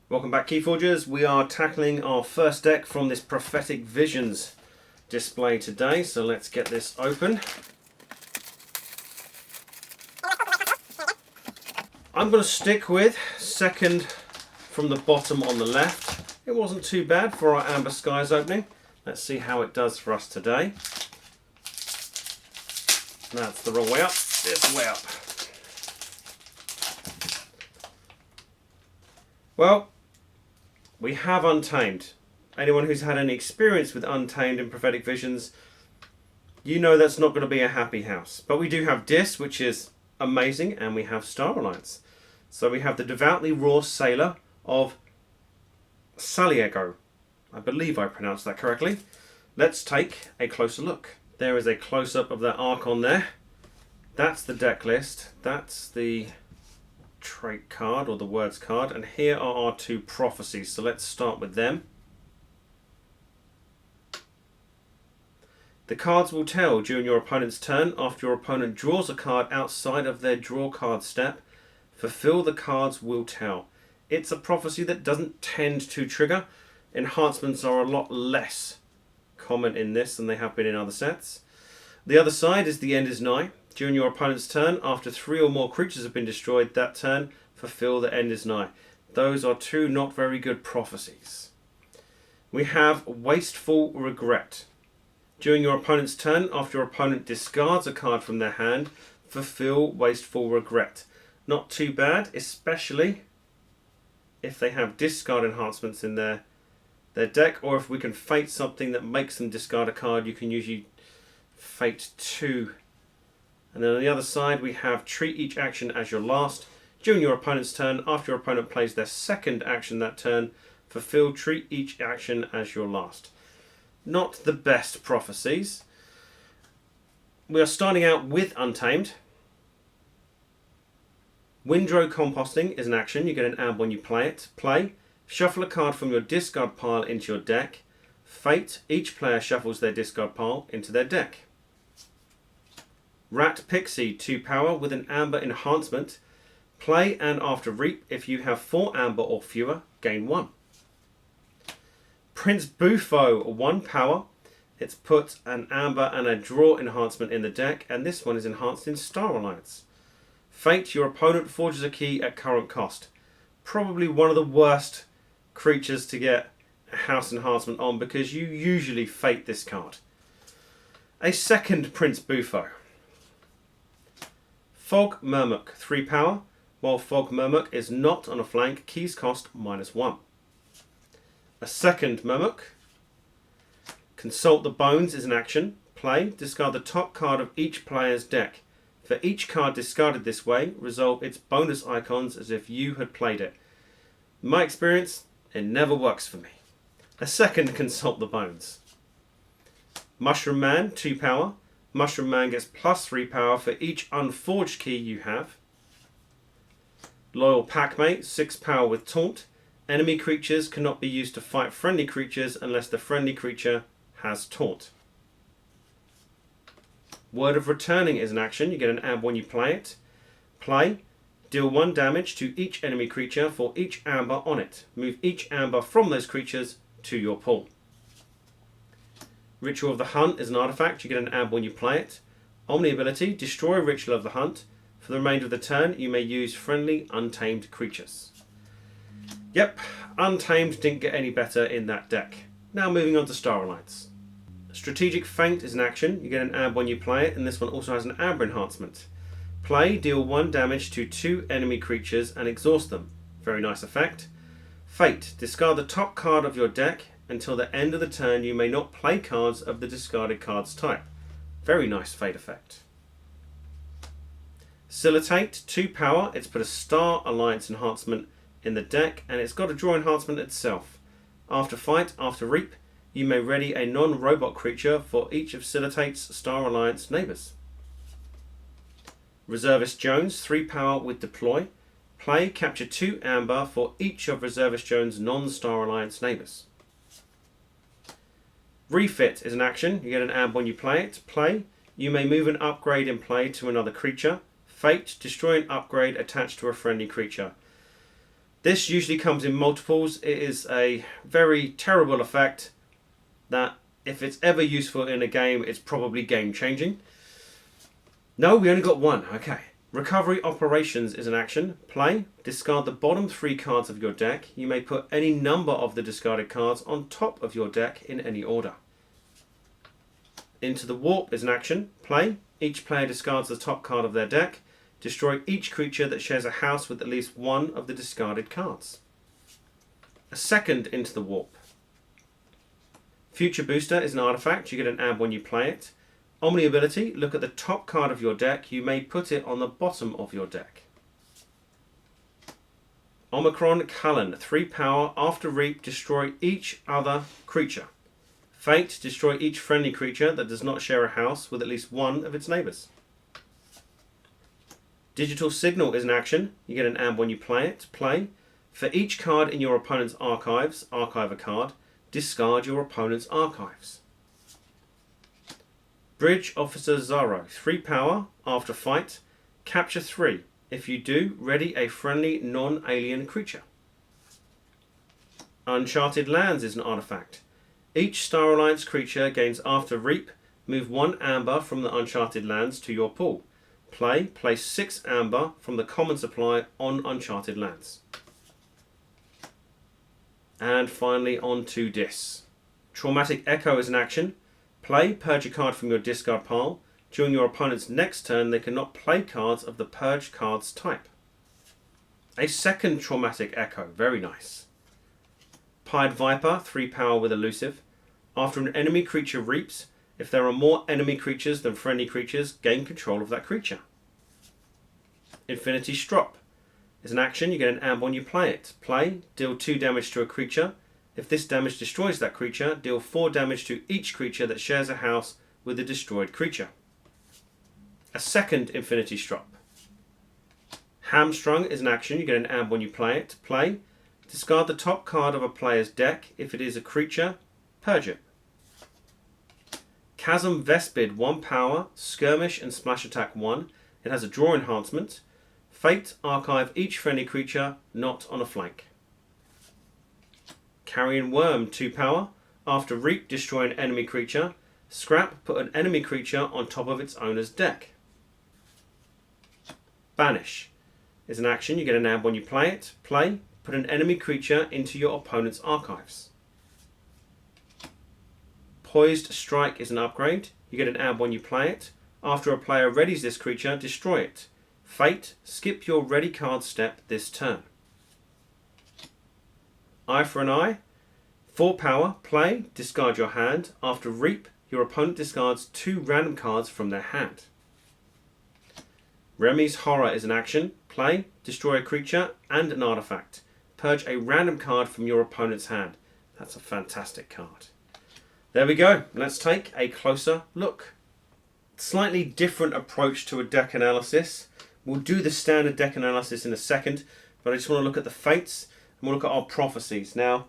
Welcome back, Keyforgers. We are tackling our first deck from this Prophetic Visions display today, so let's get this open. I'm going to stick with second from the bottom on the left. It wasn't too bad for our Amber Skies opening. Let's see how it does for us today. That's the wrong way up, this way up. Well, we have Untamed. Anyone who's had any experience with Untamed in Prophetic Visions, you know that's not going to be a happy house. But we do have Dis, which is amazing, and we have Star Alliance. So we have the Devoutly Raw Sailor of Saliago. I believe I pronounced that correctly. Let's take a closer look. There is a close-up of that Archon there. That's the deck list. That's the trait card or the words card, and here are our two prophecies, so let's start with them. The cards will tell during your opponent's turn. After your opponent draws a card outside of their draw card step, fulfill the cards will tell. It's a prophecy that doesn't tend to trigger. Enhancements are a lot less common in this than they have been in other sets. The other side is the end is nigh. During your opponent's turn, after 3 or more creatures have been destroyed that turn, fulfill the end is nigh. Those are two not very good prophecies. We have Wasteful Regret. During your opponent's turn, after your opponent discards a card from their hand, fulfill Wasteful Regret. Not too bad, especially if they have discard enhancements in their deck, or if we can fate something that makes them discard a card, you can usually fate 2. And then on the other side we have Treat each action as your last. During your opponent's turn, after your opponent plays their second action that turn, fulfill Treat each action as your last. Not the best prophecies. We are starting out with Untamed. Windrow Composting is an action. You get an amp when you play it. Play. Shuffle a card from your discard pile into your deck. Fate. Each player shuffles their discard pile into their deck. Rat Pixie, 2 power with an amber enhancement. Play, and after reap, if you have 4 amber or fewer, gain 1. Prince Bufo, 1 power. It's put an amber and a draw enhancement in the deck, and this one is enhanced in Star Alliance. Fate, your opponent forges a key at current cost. Probably one of the worst creatures to get a house enhancement on, because you usually fate this card. A second Prince Bufo. Fog Murmuk, 3 power. While Fog Murmuk is not on a flank, keys cost -1. A second Murmuk. Consult the Bones is an action. Play. Discard the top card of each player's deck. For each card discarded this way, resolve its bonus icons as if you had played it. In my experience, it never works for me. A second Consult the Bones. Mushroom Man, 2 power. Mushroom Man gets +3 power for each unforged key you have. Loyal Packmate, 6 power with Taunt. Enemy creatures cannot be used to fight friendly creatures unless the friendly creature has Taunt. Word of Returning is an action. You get an amp when you play it. Play. Deal 1 damage to each enemy creature for each amber on it. Move each amber from those creatures to your pool. Ritual of the Hunt is an artifact. You get an amp when you play it. Omni ability, destroy Ritual of the Hunt. For the remainder of the turn, you may use friendly Untamed creatures. Yep, Untamed didn't get any better in that deck. Now moving on to Star Alliance. Strategic Feint is an action. You get an amp when you play it, and this one also has an amber enhancement. Play, deal 1 damage to 2 enemy creatures and exhaust them. Very nice effect. Fate, discard the top card of your deck. Until the end of the turn, you may not play cards of the discarded card's type. Very nice fate effect. Facilitate, 2 power. It's put a Star Alliance enhancement in the deck, and it's got a draw enhancement itself. After fight, after reap, you may ready a non-robot creature for each of Facilitate's Star Alliance neighbours. Reservist Jones, 3 power with Deploy. Play, capture 2 amber for each of Reservist Jones' non-Star Alliance neighbours. Refit is an action. You get an amp when you play it. Play. You may move an upgrade in play to another creature. Fate. Destroy an upgrade attached to a friendly creature. This usually comes in multiples. It is a very terrible effect that if it's ever useful in a game, it's probably game changing. No, we only got one. Okay. Recovery Operations is an action. Play. Discard the bottom 3 cards of your deck. You may put any number of the discarded cards on top of your deck in any order. Into the Warp is an action. Play. Each player discards the top card of their deck. Destroy each creature that shares a house with at least one of the discarded cards. A second Into the Warp. Future Booster is an artifact. You get an add when you play it. Omni ability, look at the top card of your deck. You may put it on the bottom of your deck. Omicron Cullen, 3 power. After Reap, destroy each other creature. Fate, destroy each friendly creature that does not share a house with at least one of its neighbours. Digital Signal is an action. You get an add when you play it. Play. For each card in your opponent's archives, archive a card. Discard your opponent's archives. Bridge Officer Zorro, 3 power. After fight, capture 3. If you do, ready a friendly non-alien creature. Uncharted Lands is an artifact. Each Star Alliance creature gains after Reap. Move 1 amber from the Uncharted Lands to your pool. Play. Place 6 amber from the common supply on Uncharted Lands. And finally on to Dis. Traumatic Echo is an action. Play. Purge a card from your discard pile. During your opponent's next turn, they cannot play cards of the purged cards type. A second Traumatic Echo. Very nice. Pied Viper, 3 power with elusive. After an enemy creature reaps, if there are more enemy creatures than friendly creatures, gain control of that creature. Infinity Strop is an action. You get an add when you play it. Play. Deal 2 damage to a creature. If this damage destroys that creature, deal 4 damage to each creature that shares a house with the destroyed creature. A second Infinity Strop. Hamstrung is an action. You get an add when you play it. Play. Discard the top card of a player's deck. If it is a creature, purge it. Chasm Vespid, 1 power, skirmish and splash attack 1. It has a draw enhancement. Fate, archive each friendly creature not on a flank. Carrion Worm, 2 power. After Reap, destroy an enemy creature. Scrap, put an enemy creature on top of its owner's deck. Banish is an action. You get an add when you play it. Play. Put an enemy creature into your opponent's archives. Poised Strike is an upgrade. You get an add when you play it. After a player readies this creature, destroy it. Fate, skip your ready card step this turn. Eye for an Eye. 4 power. Play. Discard your hand. After Reap, your opponent discards 2 random cards from their hand. Remy's Horror is an action. Play. Destroy a creature and an artifact. Purge a random card from your opponent's hand. That's a fantastic card. There we go. Let's take a closer look. Slightly different approach to a deck analysis. We'll do the standard deck analysis in a second, but I just want to look at the fates and we'll look at our prophecies. Now,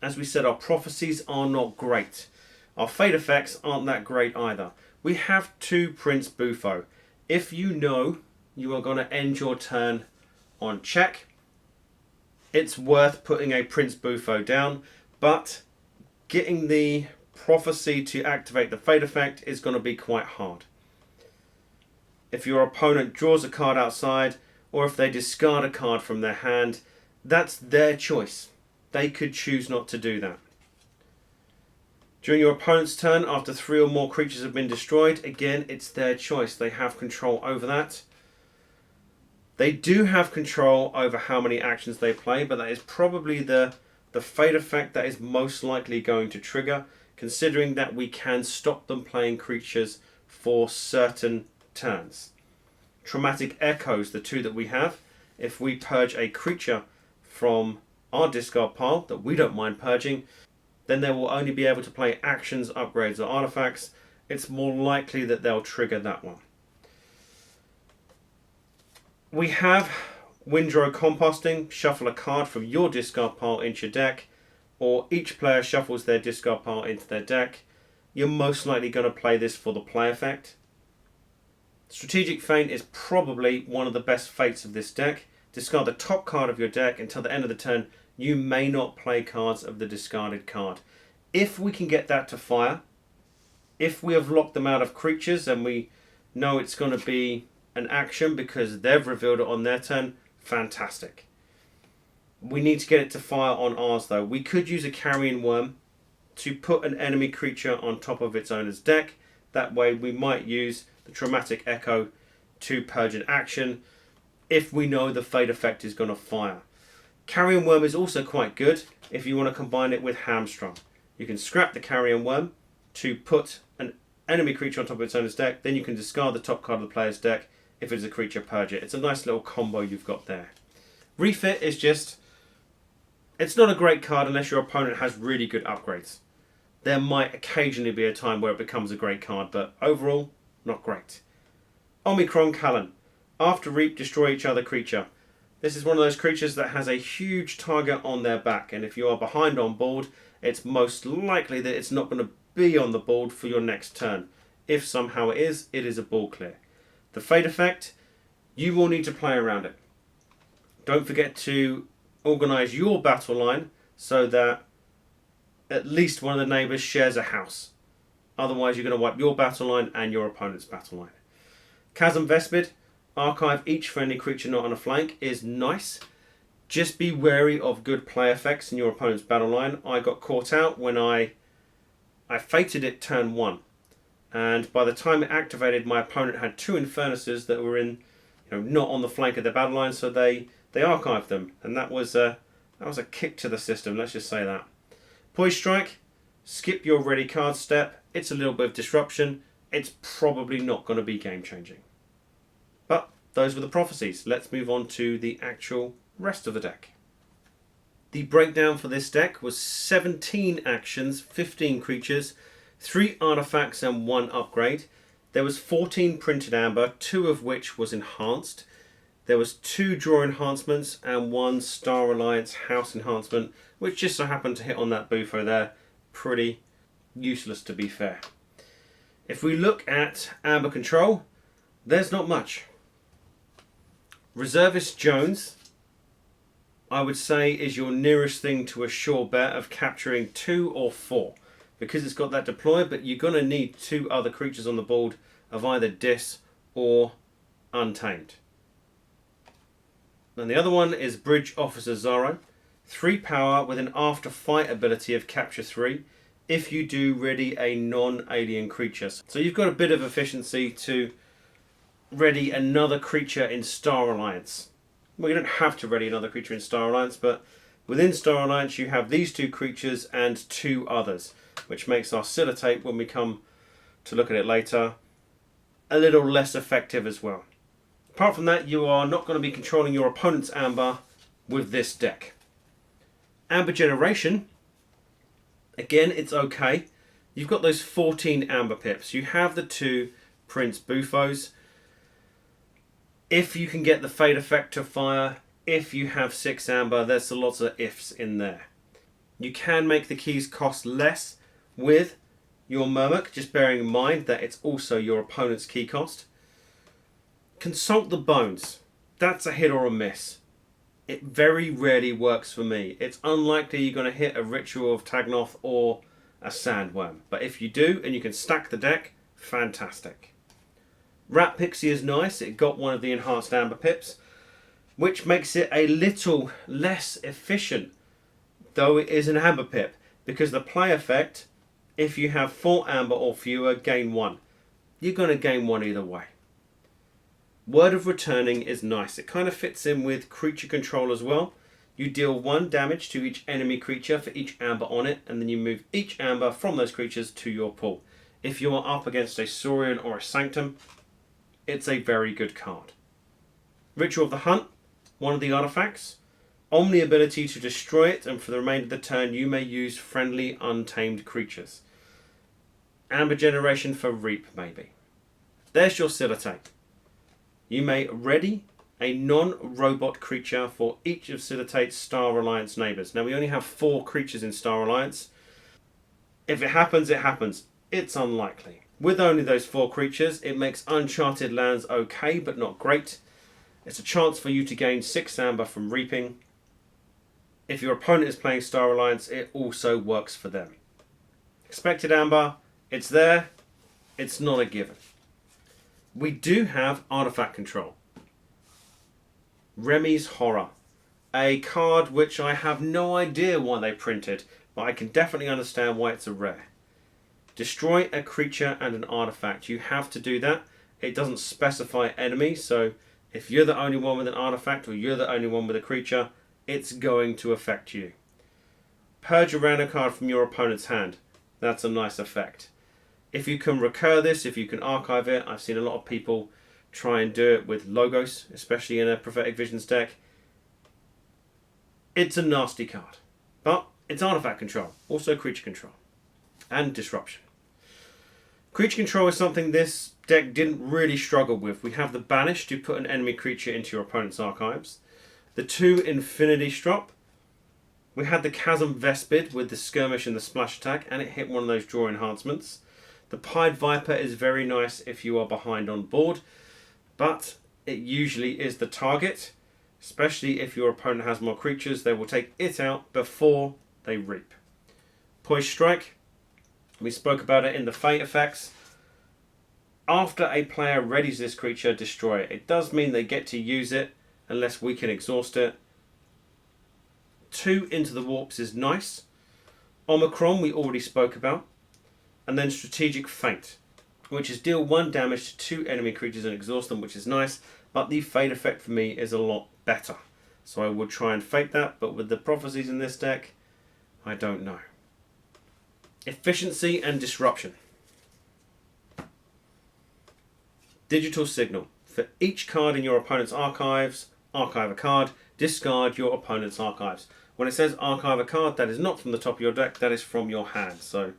as we said, our prophecies are not great. Our fate effects aren't that great either. We have 2 Prince Bufo. If you know you are going to end your turn on check, it's worth putting a Prince Bufo down, but getting the prophecy to activate the fate effect is going to be quite hard. If your opponent draws a card outside, or if they discard a card from their hand, that's their choice. They could choose not to do that. During your opponent's turn, after 3 or more creatures have been destroyed, again, it's their choice. They have control over that. They do have control over how many actions they play, but that is probably the fate effect that is most likely going to trigger, considering that we can stop them playing creatures for certain turns. Traumatic Echoes, the 2 that we have. If we purge a creature from our discard pile that we don't mind purging, then they will only be able to play actions, upgrades or artifacts. It's more likely that they'll trigger that one. We have Windrow Composting. Shuffle a card from your discard pile into your deck, or each player shuffles their discard pile into their deck. You're most likely going to play this for the play effect. Strategic Feint is probably one of the best fates of this deck. discard the top card of your deck until the end of the turn. You may not play cards of the discarded card. If we can get that to fire, if we have locked them out of creatures and we know it's going to be an action because they've revealed it on their turn, fantastic. We need to get it to fire on ours though. We could use a Carrion Worm to put an enemy creature on top of its owner's deck. That way we might use the Traumatic Echo to purge an action if we know the Fate effect is going to fire. Carrion Worm is also quite good if you want to combine it with Hamstrung. You can scrap the Carrion Worm to put an enemy creature on top of its owner's deck, then you can discard the top card of the player's deck if it's a creature, purge it. It's a nice little combo you've got there. Refit is just, it's not a great card unless your opponent has really good upgrades. There might occasionally be a time where it becomes a great card, but overall, not great. Omicron Callan. After Reap, destroy each other creature. This is one of those creatures that has a huge target on their back, and if you are behind on board, it's most likely that it's not going to be on the board for your next turn. If somehow it is a ball clear. The Fate effect, you will need to play around it. Don't forget to organise your battle line so that at least one of the neighbours shares a house. Otherwise you're going to wipe your battle line and your opponent's battle line. Chasm Vespid, archive each friendly creature not on a flank is nice. Just be wary of good play effects in your opponent's battle line. I got caught out when I fated it turn 1. And by the time it activated, my opponent had 2 Infernuses that were in, not on the flank of their battle line, so they archived them, and that was a kick to the system. Let's just say that. Poise Strike, skip your ready card step. It's a little bit of disruption. It's probably not going to be game changing. But those were the prophecies. Let's move on to the actual rest of the deck. The breakdown for this deck was 17 actions, 15 creatures, 3 artifacts and 1 upgrade. There was 14 printed amber, 2 of which was enhanced. There was 2 draw enhancements and 1 Star Alliance house enhancement, which just so happened to hit on that bufo there. Pretty useless, to be fair. If we look at amber control, there's not much. Reservist Jones, I would say, is your nearest thing to a sure bet of capturing 2 or 4. Because it's got that deploy, but you're going to need 2 other creatures on the board of either Dis or Untamed. And the other one is Bridge Officer Zaro. 3 power with an after fight ability of capture 3 if you do ready a non-alien creature. So you've got a bit of efficiency to ready another creature in Star Alliance. Well, you don't have to ready another creature in Star Alliance, but within Star Alliance you have these 2 creatures and 2 others, which makes our Oscillate, when we come to look at it later, a little less effective as well. Apart from that, you are not going to be controlling your opponent's amber with this deck. Amber Generation, again, it's okay. You've got those 14 amber pips. You have the 2 Prince Bufos. If you can get the Fate effect to fire, if you have 6 amber, there's lots of ifs in there. You can make the keys cost less with your Murmuk, just bearing in mind that it's also your opponent's key cost. Consult the Bones. That's a hit or a miss. It very rarely works for me. It's unlikely you're going to hit a Ritual of Tagnoth or a Sandworm. But if you do, and you can stack the deck, fantastic. Rat Pixie is nice. It got one of the enhanced amber pips, which makes it a little less efficient, though it is an amber pip, because the play effect, if you have 4 amber or fewer, gain 1. You're going to gain 1 either way. Word of Returning is nice. It kind of fits in with creature control as well. You deal 1 damage to each enemy creature for each amber on it, and then you move each amber from those creatures to your pool. If you are up against a Saurian or a Sanctum, it's a very good card. Ritual of the Hunt, one of the artifacts. Omni ability to destroy it, and for the remainder of the turn you may use friendly untamed creatures. Amber Generation for Reap, maybe. There's your Oscillate. You may ready a non-robot creature for each of Oscillate's Star Alliance neighbours. Now we only have 4 creatures in Star Alliance. If it happens, it happens. It's unlikely. With only those 4 creatures, it makes Uncharted Lands okay, but not great. It's a chance for you to gain 6 amber from reaping. If your opponent is playing Star Alliance, it also works for them. Expected amber, it's there, it's not a given. We do have artifact control. Remy's Horror. A card which I have no idea why they printed, but I can definitely understand why it's a rare. Destroy a creature and an artifact. You have to do that. It doesn't specify enemy, so if you're the only one with an artifact or you're the only one with a creature, it's going to affect you. Purge a random card from your opponent's hand. That's a nice effect. If you can recur this, if you can archive it, I've seen a lot of people try and do it with logos, especially in a Prophetic Visions deck. It's a nasty card, but it's artifact control, also creature control, and disruption. Creature control is something this deck didn't really struggle with. We have the Banish to put an enemy creature into your opponent's archives. The 2 Infinity Strop. We had the Chasm Vespid with the Skirmish and the Splash Attack, and it hit one of those draw enhancements. The Pied Viper is very nice if you are behind on board, but it usually is the target, especially if your opponent has more creatures. They will take it out before they reap. Poised Strike. We spoke about it in the Fate effects. After a player readies this creature, destroy it. It does mean they get to use it unless we can exhaust it. 2 Into the Warps is nice. Omicron we already spoke about. And then Strategic Feint, which is deal 1 damage to 2 enemy creatures and exhaust them, which is nice. But the Fate effect for me is a lot better. So I would try and Fate that, but with the prophecies in this deck, I don't know. Efficiency and Disruption. Digital Signal. For each card in your opponent's archives, archive a card, discard your opponent's archives. When it says archive a card, that is not from the top of your deck, that is from your hand. So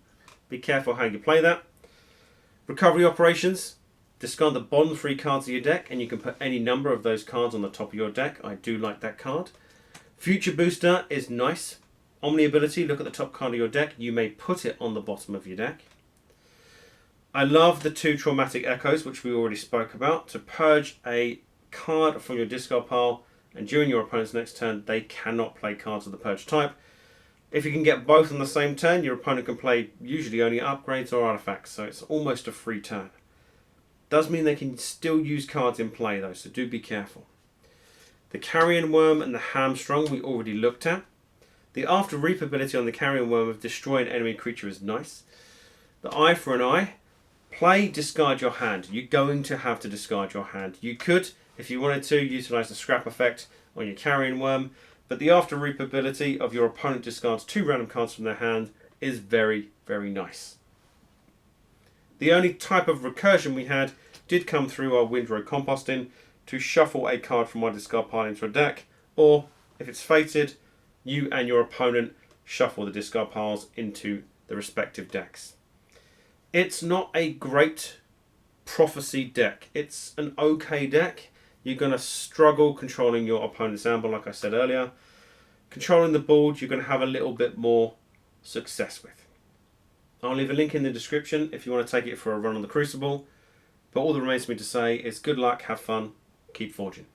be careful how you play that. Recovery Operations. Discard the bottom 3 cards of your deck and you can put any number of those cards on the top of your deck. I do like that card. Future Booster is nice. Omni ability, look at the top card of your deck. You may put it on the bottom of your deck. I love the 2 Traumatic Echoes, which we already spoke about. To purge a card from your discard pile, and during your opponent's next turn, they cannot play cards of the purge type. If you can get both on the same turn, your opponent can play usually only upgrades or artifacts, so it's almost a free turn. Does mean they can still use cards in play though, so do be careful. The Carrion Worm and the Hamstrung we already looked at. The After Reap ability on the Carrion Worm of destroy an enemy creature is nice. The Eye for an Eye. Play, discard your hand. You're going to have to discard your hand. You could, if you wanted to, utilise the Scrap effect on your Carrion Worm, but the After Reap ability of your opponent discards 2 random cards from their hand is very, very nice. The only type of recursion we had did come through our Windrow Composting to shuffle a card from our discard pile into a deck, or if it's fated, you and your opponent shuffle the discard piles into the respective decks. It's not a great prophecy deck. It's an okay deck. You're going to struggle controlling your opponent's amber, like I said earlier. Controlling the board, you're going to have a little bit more success with. I'll leave a link in the description if you want to take it for a run on the Crucible. But all that remains for me to say is good luck, have fun, keep forging.